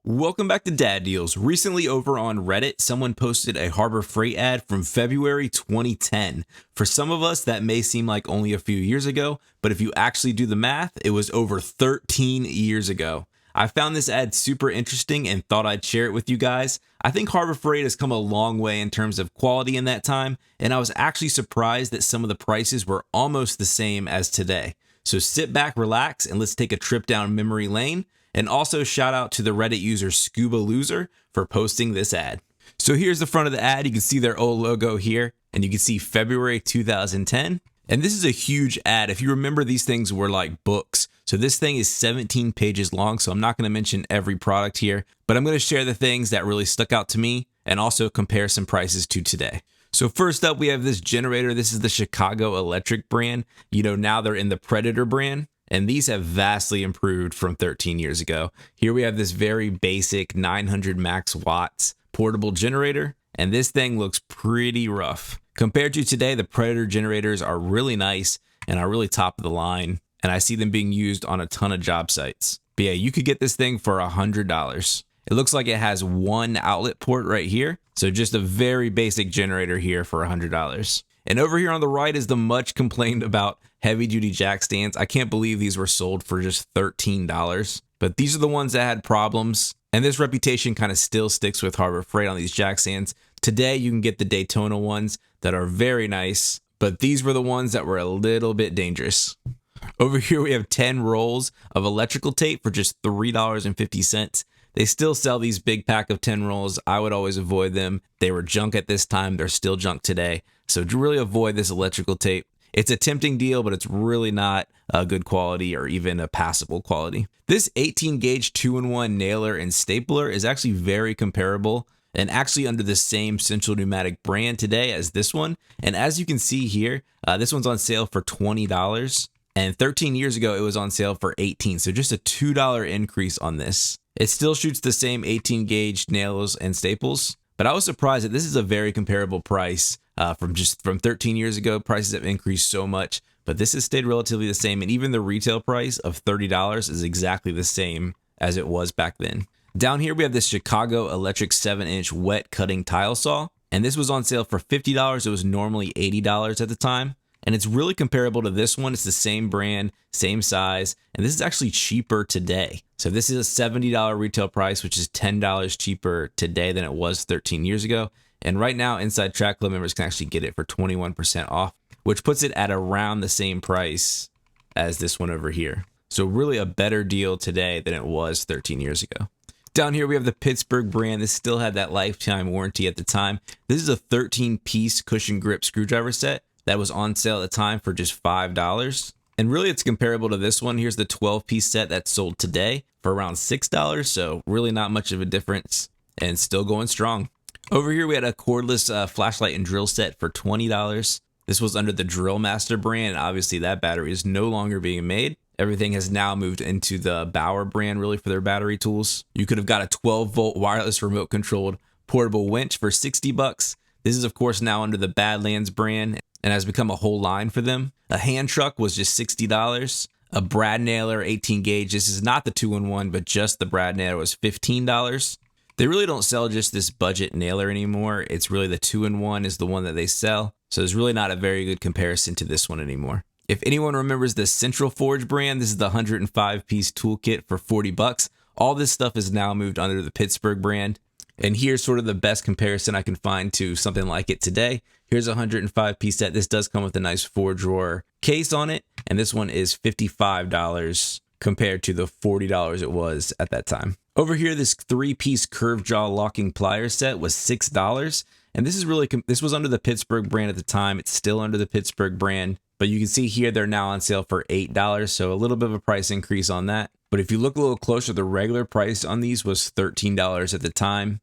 Welcome back to Dad Deals. Recently over on Reddit, someone posted a Harbor Freight ad from February 2010. For some of us, that may seem like only a few years ago, but if you actually do the math, it was over 13 years ago. I found this ad super interesting and thought I'd share it with you guys. I think Harbor Freight has come a long way in terms of quality in that time, and I was actually surprised that some of the prices were almost the same as today. So sit back, relax, and let's take a trip down memory lane. And also shout out to the Reddit user Scuba Loser for posting this ad. So here's the front of the ad. You can see their old logo here, and you can see February 2010. And this is a huge ad. If you remember, these things were like books. So this thing is 17 pages long, so I'm not going to mention every product here, but I'm going to share the things that really stuck out to me and also compare some prices to today. So first up, we have this generator. This is the Chicago Electric brand. You know, now they're in the Predator brand. And these have vastly improved from 13 years ago. Here we have this very basic 900 max watts portable generator, and this thing looks pretty rough. Compared to today, the Predator generators are really nice and are really top of the line, and I see them being used on a ton of job sites. But yeah, you could get this thing for $100. It looks like it has one outlet port right here, so just a very basic generator here for $100. And over here on the right is the much complained about heavy duty jack stands. I can't believe these were sold for just $13, but these are the ones that had problems. And this reputation kind of still sticks with Harbor Freight on these jack stands. Today, you can get the Daytona ones that are very nice, but these were the ones that were a little bit dangerous. Over here, we have 10 rolls of electrical tape for just $3.50. They still sell these big pack of 10 rolls. I would always avoid them. They were junk at this time. They're still junk today. So to really avoid this electrical tape. It's a tempting deal, but it's really not a good quality or even a passable quality. This 18 gauge 2-in-1 nailer and stapler is actually very comparable and actually under the same Central Pneumatic brand today as this one. And as you can see here, this one's on sale for $20. And 13 years ago, it was on sale for $18. So just a $2 increase on this. It still shoots the same 18 gauge nails and staples, but I was surprised that this is a very comparable price from 13 years ago. Prices have increased so much, but this has stayed relatively the same. And even the retail price of $30 is exactly the same as it was back then. Down here, we have this Chicago Electric 7-inch wet cutting tile saw, and this was on sale for $50. It was normally $80 at the time. And it's really comparable to this one. It's the same brand, same size, and this is actually cheaper today. So this is a $70 retail price, which is $10 cheaper today than it was 13 years ago. And right now, Inside Track Club members can actually get it for 21% off, which puts it at around the same price as this one over here. So really a better deal today than it was 13 years ago. Down here, we have the Pittsburgh brand. This still had that lifetime warranty at the time. This is a 13-piece cushion grip screwdriver set that was on sale at the time for just $5. And really, it's comparable to this one. Here's the 12-piece set that's sold today for around $6. So really not much of a difference and still going strong. Over here, we had a cordless flashlight and drill set for $20. This was under the Drill Master brand. Obviously, that battery is no longer being made. Everything has now moved into the Bauer brand, really, for their battery tools. You could have got a 12-volt wireless remote-controlled portable winch for $60. This is, of course, now under the Badlands brand and has become a whole line for them. A hand truck was just $60. A brad nailer 18 gauge. This is not the 2-in-1, but just the brad nailer was $15. They really don't sell just this budget nailer anymore. It's really the 2-in-1 is the one that they sell. So there's really not a very good comparison to this one anymore. If anyone remembers the Central Forge brand, this is the 105-piece toolkit for $40. All this stuff is now moved under the Pittsburgh brand. And here's sort of the best comparison I can find to something like it today. Here's a 105-piece set. This does come with a nice 4-drawer case on it. And this one is $55 compared to the $40 it was at that time. Over here, this 3-piece curved jaw locking pliers set was $6. And this was under the Pittsburgh brand at the time. It's still under the Pittsburgh brand. But you can see here they're now on sale for $8. So a little bit of a price increase on that. But if you look a little closer, the regular price on these was $13 at the time.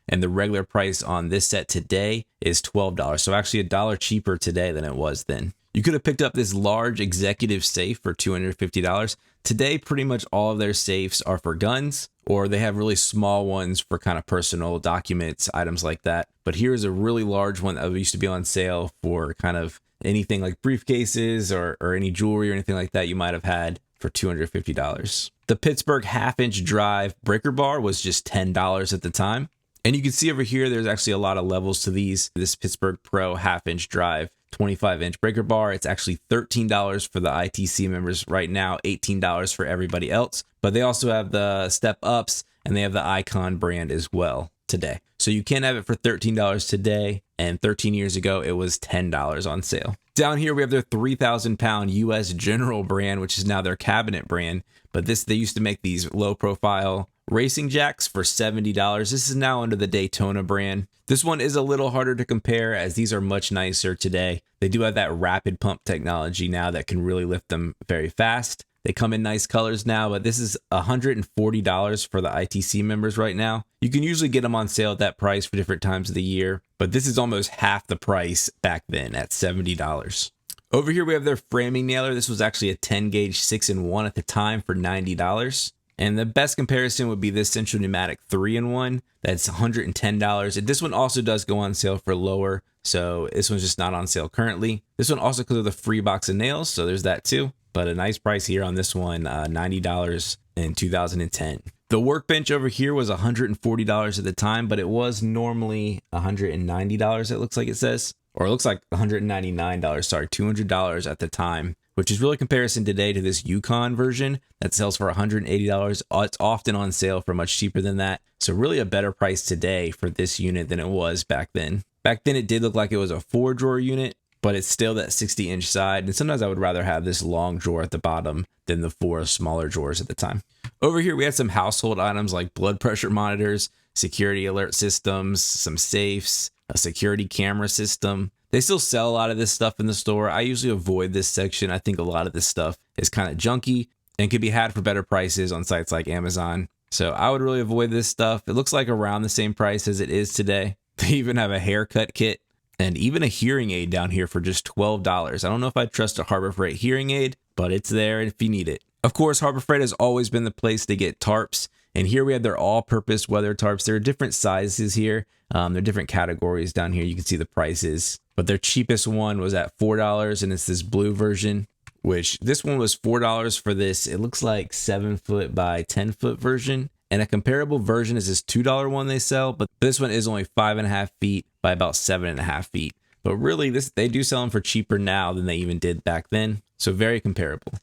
And the regular price on this set today is $12. So actually $1 cheaper today than it was then. You could have picked up this large executive safe for $250. Today, pretty much all of their safes are for guns, or they have really small ones for kind of personal documents, items like that. But here's a really large one that used to be on sale for kind of anything like briefcases or any jewelry or anything like that you might have had for $250. The Pittsburgh half-inch drive breaker bar was just $10 at the time. And you can see over here, there's actually a lot of levels to these. This Pittsburgh Pro half-inch drive 25-inch breaker bar, it's actually $13 for the ITC members right now, $18 for everybody else. But they also have the step ups and they have the Icon brand as well today. So you can have it for $13 today, and 13 years ago, it was $10 on sale. Down here, we have their 3,000-pound US General brand, which is now their cabinet brand. But they used to make these low-profile racing jacks for $70. This is now under the Daytona brand. This one is a little harder to compare as these are much nicer today. They do have that rapid pump technology now that can really lift them very fast. They come in nice colors now, but this is $140 for the ITC members right now. You can usually get them on sale at that price for different times of the year, but this is almost half the price back then at $70. Over here, we have their framing nailer. This was actually a 10 gauge 6-in-1 at the time for $90. And the best comparison would be this Central Pneumatic 3-in-1. That's $110. And this one also does go on sale for lower. So this one's just not on sale currently. This one also comes with a free box of nails. So there's that too. But a nice price here on this one, $90 in 2010. The Workbench over here was $140 at the time, but it was normally $190, it looks like it says. Or it looks like $199, sorry, $200 at the time, which is really comparison today to this Yukon version that sells for $180. It's often on sale for much cheaper than that. So really a better price today for this unit than it was back then. Back then it did look like it was a 4-drawer unit, but it's still that 60-inch side. And sometimes I would rather have this long drawer at the bottom than the 4 smaller drawers at the time. Over here, we had some household items like blood pressure monitors, security alert systems, some safes, a security camera system. They still sell a lot of this stuff in the store. I usually avoid this section. I think a lot of this stuff is kind of junky and can be had for better prices on sites like Amazon. So I would really avoid this stuff. It looks like around the same price as it is today. They even have a haircut kit and even a hearing aid down here for just $12. I don't know if I'd trust a Harbor Freight hearing aid, but it's there if you need it. Of course, Harbor Freight has always been the place to get tarps. And here we have their all-purpose weather tarps. There are different sizes here. There are different categories down here. You can see the prices. But their cheapest one was at $4, and it's this blue version, which this one was $4 for this. It looks like 7-foot by 10-foot version. And a comparable version is this $2 one they sell, but this one is only 5.5 feet by about 7.5 feet. But really, they do sell them for cheaper now than they even did back then. So very comparable.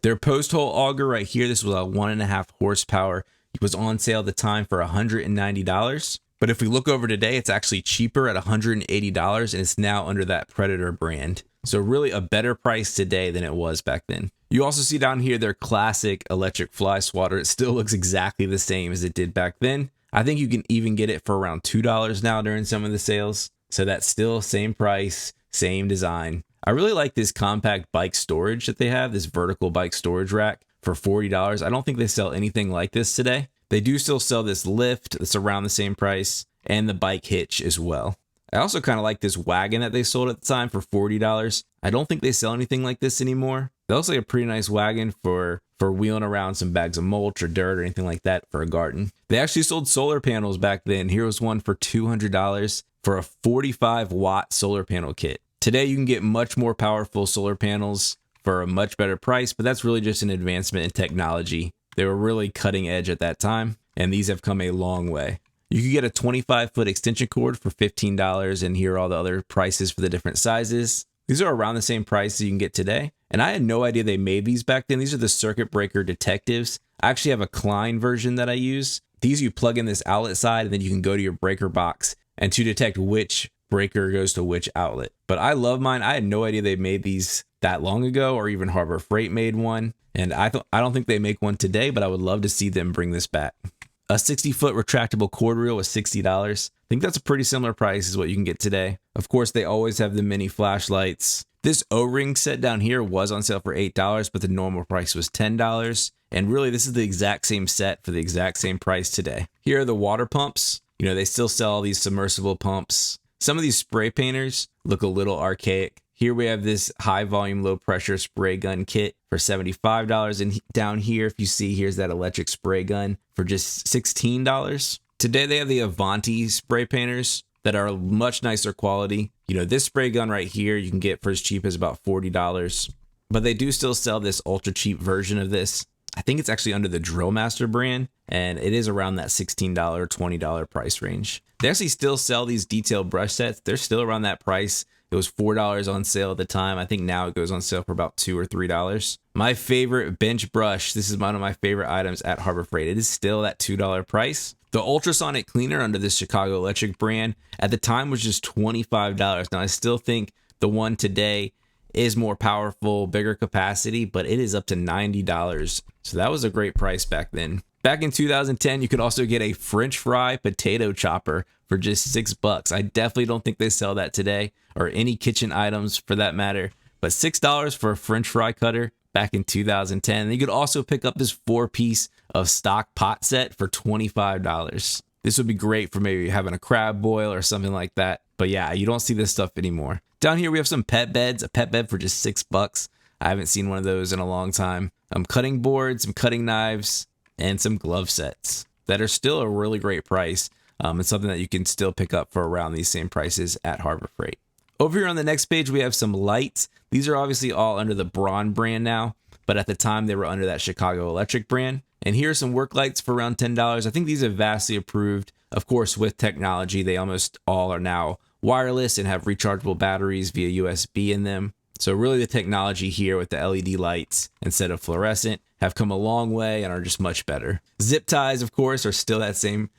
Their post hole auger right here, this was a 1.5 horsepower. It was on sale at the time for $190. But if we look over today, it's actually cheaper at $180, and it's now under that Predator brand. So really a better price today than it was back then. You also see down here their classic electric fly swatter. It still looks exactly the same as it did back then. I think you can even get it for around $2 now during some of the sales. So that's still same price, same design. I really like this compact bike storage that they have, this vertical bike storage rack for $40. I don't think they sell anything like this today. They do still sell this lift that's around the same price and the bike hitch as well. I also kind of like this wagon that they sold at the time for $40. I don't think they sell anything like this anymore. That looks like a pretty nice wagon for wheeling around some bags of mulch or dirt or anything like that for a garden. They actually sold solar panels back then. Here was one for $200 for a 45-watt solar panel kit. Today you can get much more powerful solar panels for a much better price, but that's really just an advancement in technology. They were really cutting edge at that time, and these have come a long way. You can get a 25-foot extension cord for $15, and here are all the other prices for the different sizes. These are around the same price that you can get today, and I had no idea they made these back then. These are the circuit breaker detectives. I actually have a Klein version that I use. These you plug in this outlet side, and then you can go to your breaker box and to detect which breaker goes to which outlet. But I love mine. I had no idea they made these that long ago, or even Harbor Freight made one. And I don't think they make one today, but I would love to see them bring this back. A 60-foot retractable cord reel was $60. I think that's a pretty similar price as what you can get today. Of course, they always have the mini flashlights. This O-ring set down here was on sale for $8, but the normal price was $10. And really, this is the exact same set for the exact same price today. Here are the water pumps. You know, they still sell all these submersible pumps. Some of these spray painters look a little archaic. Here we have this high volume, low pressure spray gun kit for $75. And down here, if you see, here's that electric spray gun for just $16. Today, they have the Avanti spray painters that are much nicer quality. You know, this spray gun right here, you can get for as cheap as about $40. but they do still sell this ultra cheap version of this. I think it's actually under the Drill Master brand, and it is around that $16, $20 price range. They actually still sell these detailed brush sets. They're still around that price. It was $4 on sale at the time. I think now it goes on sale for about $2 or $3. My favorite bench brush, this is one of my favorite items at Harbor Freight. It is still that $2 price. The ultrasonic cleaner under this Chicago Electric brand at the time was just $25. Now I still think the one today is more powerful, bigger capacity, but it is up to $90. So that was a great price back then. Back in 2010, you could also get a French fry potato chopper for just $6. I definitely don't think they sell that today, or any kitchen items for that matter. But $6 for a French fry cutter back in 2010. And you could also pick up this 4-piece of stock pot set for $25. This would be great for maybe having a crab boil or something like that. But yeah, you don't see this stuff anymore. Down here we have some pet beds, a pet bed for just $6. I haven't seen one of those in a long time. Cutting boards, some cutting knives, and some glove sets that are still a really great price. It's something that you can still pick up for around these same prices at Harbor Freight. Over here on the next page, we have some lights. These are obviously all under the Braun brand now, but at the time they were under that Chicago Electric brand. And here are some work lights for around $10. I think these are vastly improved. Of course, with technology, they almost all are now wireless and have rechargeable batteries via USB in them. So really the technology here with the LED lights instead of fluorescent have come a long way and are just much better. Zip ties, of course, are still that same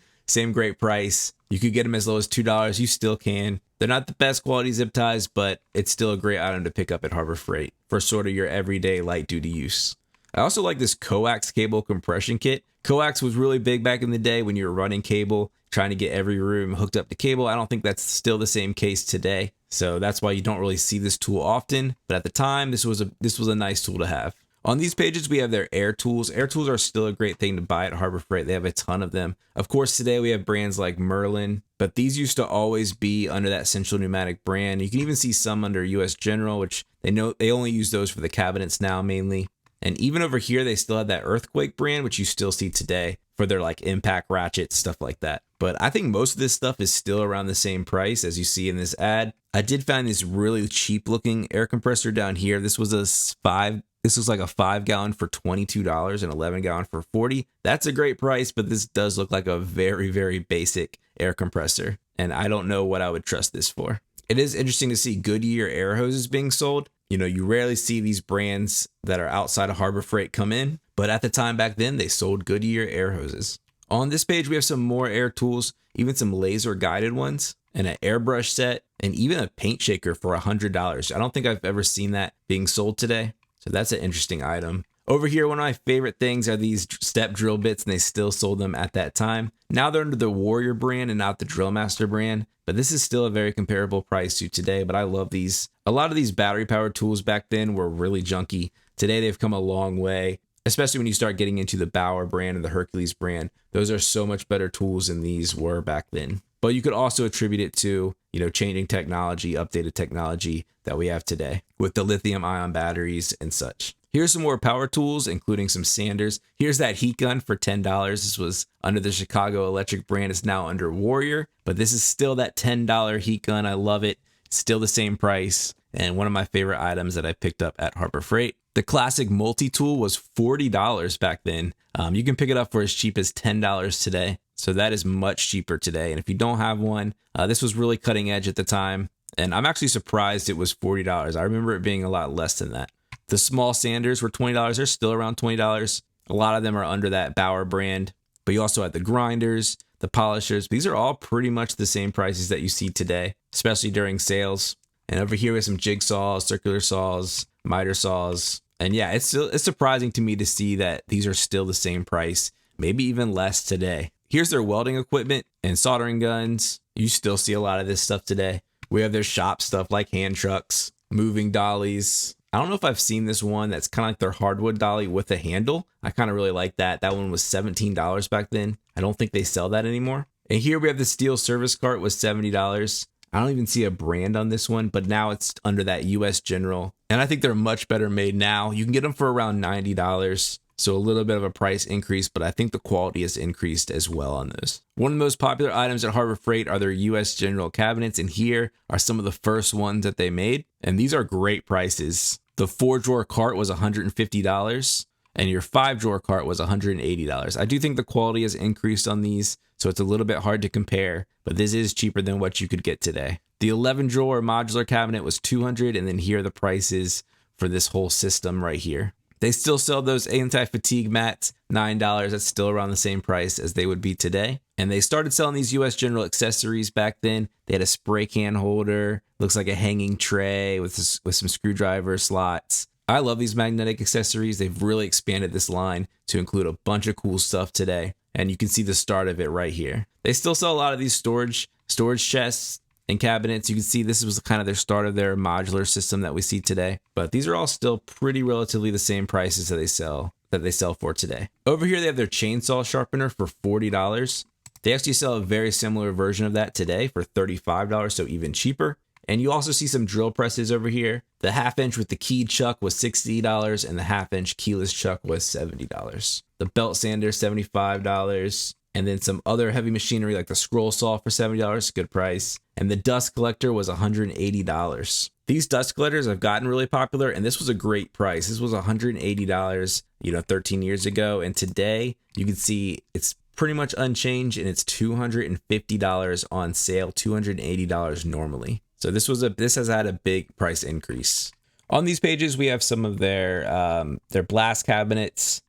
great price. You could get them as low as $2. You still can. They're not the best quality zip ties, but it's still a great item to pick up at Harbor Freight for sort of your everyday light duty use. I also like this coax cable compression kit. Coax was really big back in the day when you were running cable, trying to get every room hooked up to cable. I don't think that's still the same case today. So that's why you don't really see this tool often. But at the time, this was a nice tool to have. On these pages, we have their air tools. Air tools are still a great thing to buy at Harbor Freight. They have a ton of them. Of course, today we have brands like Merlin, but these used to always be under that Central Pneumatic brand. You can even see some under US General, which they only use those for the cabinets now mainly. And even over here, they still have that Earthquake brand, which you still see today for their like impact ratchets, stuff like that. But I think most of this stuff is still around the same price as you see in this ad. I did find this really cheap looking air compressor down here. This was like a 5-gallon for $22 and 11-gallon for $40. That's a great price, but this does look like a very, very basic air compressor. And I don't know what I would trust this for. It is interesting to see Goodyear air hoses being sold. You know, you rarely see these brands that are outside of Harbor Freight come in, but at the time back then, they sold Goodyear air hoses. On this page, we have some more air tools, even some laser guided ones, and an airbrush set, and even a paint shaker for $100. I don't think I've ever seen that being sold today, so that's an interesting item. Over here, one of my favorite things are these step drill bits, and they still sold them at that time. Now they're under the Warrior brand and not the Drill Master brand, but this is still a very comparable price to today, but I love these. A lot of these battery-powered tools back then were really junky. Today, they've come a long way, especially when you start getting into the Bauer brand and the Hercules brand. Those are so much better tools than these were back then. But you could also attribute it to, changing technology, updated technology that we have today with the lithium-ion batteries and such. Here's some more power tools, including some sanders. Here's that heat gun for $10. This was under the Chicago Electric brand. It's now under Warrior, but this is still that $10 heat gun. I love it. Still the same price, and one of my favorite items that I picked up at Harbor Freight. The classic multi-tool was $40 back then. You can pick it up for as cheap as $10 today, so that is much cheaper today. And if you don't have one, this was really cutting edge at the time, and I'm actually surprised it was $40. I remember it being a lot less than that. The small sanders were $20. They're still around $20. A lot of them are under that Bauer brand, but you also had the grinders, the polishers. These are all pretty much the same prices that you see today, especially during sales. And over here we have some jigsaws, circular saws, miter saws. And yeah, it's surprising to me to see that these are still the same price, maybe even less today. Here's their welding equipment and soldering guns. You still see a lot of this stuff today. We have their shop stuff like hand trucks, moving dollies. I don't know if I've seen this one that's kind of like their hardwood dolly with a handle. I kind of really like that. That one was $17 back then. I don't think they sell that anymore. And here we have the steel service cart with $70. I don't even see a brand on this one, but now it's under that US General. And I think they're much better made now. You can get them for around $90. So a little bit of a price increase, but I think the quality has increased as well on those. One of the most popular items at Harbor Freight are their US General cabinets, and here are some of the first ones that they made. And these are great prices. The 4-drawer cart was $150, and your 5-drawer cart was $180. I do think the quality has increased on these, so it's a little bit hard to compare, but this is cheaper than what you could get today. The 11-drawer modular cabinet was $200, and then here are the prices for this whole system right here. They still sell those anti-fatigue mats, $9. That's still around the same price as they would be today. And they started selling these US General accessories back then. They had a spray can holder, looks like a hanging tray with some screwdriver slots. I love these magnetic accessories. They've really expanded this line to include a bunch of cool stuff today. And you can see the start of it right here. They still sell a lot of these storage chests and cabinets. You can see this was kind of their start of their modular system that we see today. But these are all still pretty relatively the same prices that they sell for today. Over here, they have their chainsaw sharpener for $40. They actually sell a very similar version of that today for $35, so even cheaper. And you also see some drill presses over here. The 1/2 inch with the keyed chuck was $60, and the 1/2 inch keyless chuck was $70. The belt sander, $75. And then some other heavy machinery like the scroll saw for $70, good price. And the dust collector was $180. These dust collectors have gotten really popular, and this was a great price. This was $180, 13 years ago. And today you can see it's pretty much unchanged, and it's $250 on sale, $280 normally. So this has had a big price increase. On these pages, we have some of their blast cabinets,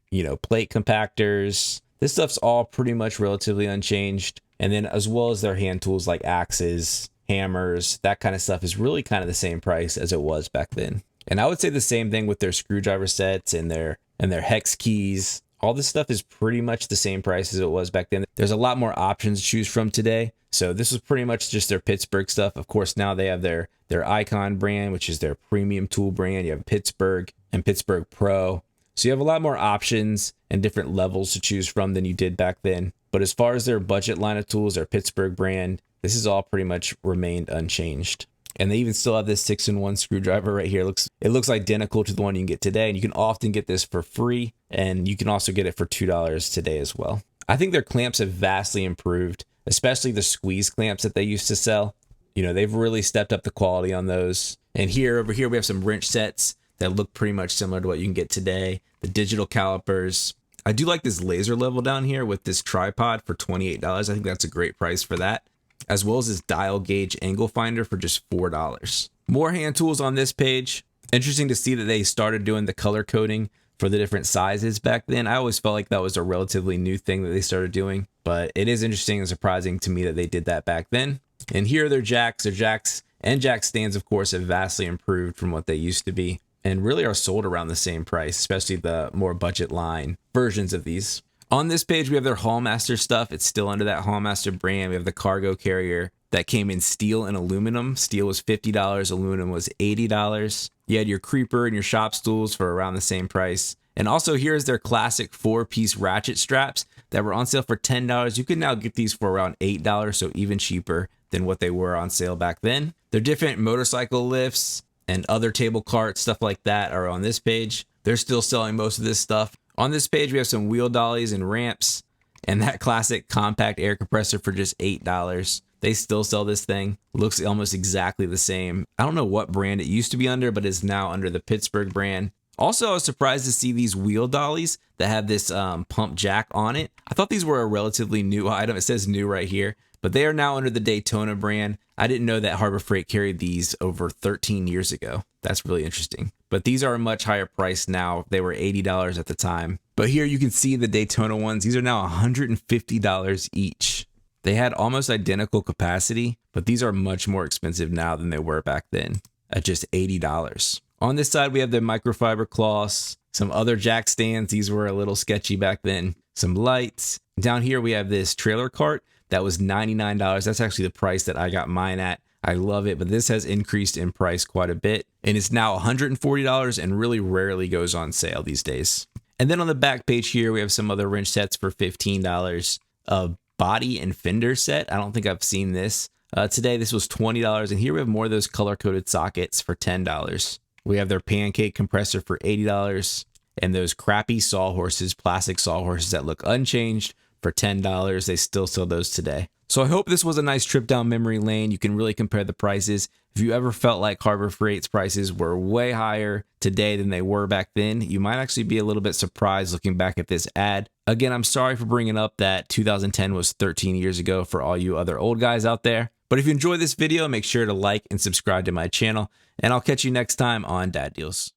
plate compactors. This stuff's all pretty much relatively unchanged. And then as well as their hand tools like axes, hammers, that kind of stuff is really kind of the same price as it was back then. And I would say the same thing with their screwdriver sets and their hex keys. All this stuff is pretty much the same price as it was back then. There's a lot more options to choose from today. So this was pretty much just their Pittsburgh stuff. Of course, now they have their Icon brand, which is their premium tool brand. You have Pittsburgh and Pittsburgh Pro. So you have a lot more options and different levels to choose from than you did back then. But as far as their budget line of tools, their Pittsburgh brand, this has all pretty much remained unchanged. And they even still have this 6-in-1 screwdriver right here. It looks identical to the one you can get today. And you can often get this for free. And you can also get it for $2 today as well. I think their clamps have vastly improved, especially the squeeze clamps that they used to sell. They've really stepped up the quality on those. And over here, we have some wrench sets that look pretty much similar to what you can get today. The digital calipers. I do like this laser level down here with this tripod for $28. I think that's a great price for that. As well as this dial gauge angle finder for just $4. More hand tools on this page. Interesting to see that they started doing the color coding for the different sizes back then. I always felt like that was a relatively new thing that they started doing, but it is interesting and surprising to me that they did that back then. And here are their jacks. Their jacks and jack stands, of course, have vastly improved from what they used to be and really are sold around the same price, especially the more budget line versions of these. On this page, we have their Hallmaster stuff. It's still under that Hallmaster brand. We have the cargo carrier that came in steel and aluminum. Steel was $50, aluminum was $80. You had your creeper and your shop stools for around the same price. And also here's their classic 4-piece ratchet straps that were on sale for $10. You can now get these for around $8, so even cheaper than what they were on sale back then. Their different motorcycle lifts and other table carts, stuff like that, are on this page. They're still selling most of this stuff. On this page, we have some wheel dollies and ramps and that classic compact air compressor for just $8. They still sell this thing. Looks almost exactly the same. I don't know what brand it used to be under, but is now under the Pittsburgh brand. Also, I was surprised to see these wheel dollies that have this pump jack on it. I thought these were a relatively new item. It says new right here, but they are now under the Daytona brand. I didn't know that Harbor Freight carried these over 13 years ago. That's really interesting. But these are a much higher price now. They were $80 at the time. But here you can see the Daytona ones. These are now $150 each. They had almost identical capacity, but these are much more expensive now than they were back then at just $80. On this side, we have the microfiber cloths, some other jack stands. These were a little sketchy back then. Some lights. Down here, we have this trailer cart that was $99. That's actually the price that I got mine at. I love it, but this has increased in price quite a bit. And it's now $140 and really rarely goes on sale these days. And then on the back page here, we have some other wrench sets for $15. A body and fender set. I don't think I've seen this. Today, this was $20. And here we have more of those color-coded sockets for $10. We have their pancake compressor for $80. And those crappy sawhorses, plastic sawhorses that look unchanged for $10. They still sell those today. So I hope this was a nice trip down memory lane. You can really compare the prices. If you ever felt like Harbor Freight's prices were way higher today than they were back then, you might actually be a little bit surprised looking back at this ad. Again, I'm sorry for bringing up that 2010 was 13 years ago for all you other old guys out there. But if you enjoyed this video, make sure to like and subscribe to my channel, and I'll catch you next time on Dad Deals.